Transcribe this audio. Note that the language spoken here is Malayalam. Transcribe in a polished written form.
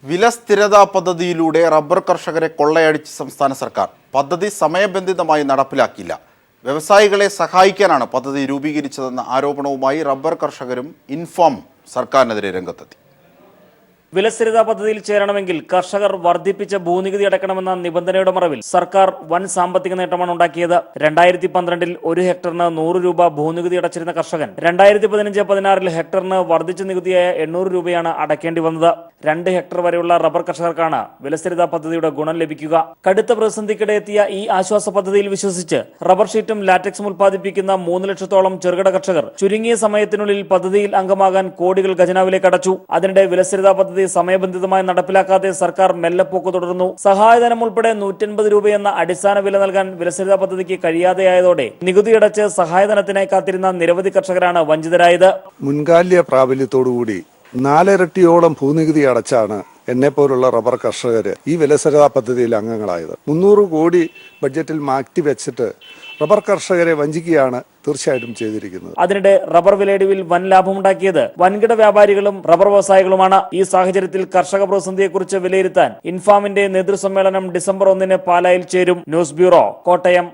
വില സ്ഥിരതാ പദ്ധതിയിലൂടെ റബ്ബർ കർഷകരെ കൊള്ളയടിച്ച് സംസ്ഥാന സർക്കാർ. പദ്ധതി സമയബന്ധിതമായി നടപ്പിലാക്കിയില്ല. വ്യവസായികളെ സഹായിക്കാനാണ് പദ്ധതി രൂപീകരിച്ചതെന്ന ആരോപണവുമായി റബ്ബർ കർഷകരും ഇൻഫോം സർക്കാരിനെതിരെ രംഗത്തെത്തി. വിലസ്ഥിരതാ പദ്ധതിയിൽ ചേരണമെങ്കിൽ കർഷകർ വർദ്ധിപ്പിച്ച ഭൂനികുതി അടക്കണമെന്ന നിബന്ധനയുടെ മറവിൽ സർക്കാർ വൻ സാമ്പത്തിക നേട്ടമാണ് ഉണ്ടാക്കിയത്. 2012-ൽ 1 ഹെക്ടറിന് 100 രൂപ ഭൂനികുതി അടച്ചിരുന്ന കർഷകൻ 2015-16 ഹെക്ടറിന് വർദ്ധിച്ച നികുതിയായ 800 രൂപയാണ് അടയ്ക്കേണ്ടി വന്നത്. 2 ഹെക്ടർ വരെയുള്ള റബ്ബർ കർഷകർക്കാണ് വിലസ്ഥിരതാ പദ്ധതിയുടെ ഗുണം ലഭിക്കുക. കടുത്ത പ്രതിസന്ധിക്കിടെ എത്തിയ ഈ ആശ്വാസ പദ്ധതിയിൽ വിശ്വസിച്ച് റബ്ബർ ഷീറ്റും ലാറ്റക്സും ഉൽപ്പാദിപ്പിക്കുന്ന 3 ലക്ഷത്തോളം ചെറുകിട കർഷകർ ചുരുങ്ങിയ സമയത്തിനുള്ളിൽ പദ്ധതിയിൽ അംഗമാകാൻ കോടികൾ ഖജനാവിലേക്ക് അടച്ചു. അതിനിടെ വിലസ്ഥിരതാ പദ്ധതി സമയബന്ധിതമായി നടപ്പിലാക്കാതെ സർക്കാർ മെല്ലെപ്പോക്ക് തുടർന്നു. സഹായധനം ഉൾപ്പെടെ 150 രൂപയെന്ന അടിസ്ഥാന വില നൽകാൻ വിലസ്ഥിരതാ പദ്ധതിക്ക് കഴിയാതെയായതോടെ നികുതിയടച്ച് സഹായധനത്തിനായി കാത്തിരുന്ന നിരവധി കർഷകരാണ് വഞ്ചിതരായത്. മുൻകാല പ്രാബല്യത്തോടുകൂടി 4 ഇരട്ടിയോളം ഭൂനികുതി അടച്ചാണ് എന്നെപ്പോലുള്ള റബ്ബർ കർഷകർ ഈ വിലസ്ഥിരതാ പദ്ധതിയിൽ അംഗങ്ങളായത്. 300 കോടി ബഡ്ജറ്റിൽ മാറ്റിവെച്ചിട്ട് റബ്ബർ കർഷകരെ വഞ്ചിക്കുകയാണ് തീർച്ചയായിട്ടും ചെയ്തിരിക്കുന്നത്. അതിനിടെ റബ്ബർ വിലയിടിവിൽ വൻ ലാഭമുണ്ടാക്കിയത് വൻകിട വ്യാപാരികളും റബ്ബർ വ്യവസായികളുമാണ്. ഈ സാഹചര്യത്തിൽ കർഷക പ്രതിസന്ധിയെക്കുറിച്ച് വിലയിരുത്താൻ ഇൻഫാമിന്റെ നേതൃസമ്മേളനം ഡിസംബർ 1 പാലായിൽ ചേരും. News bureau, Kottayam.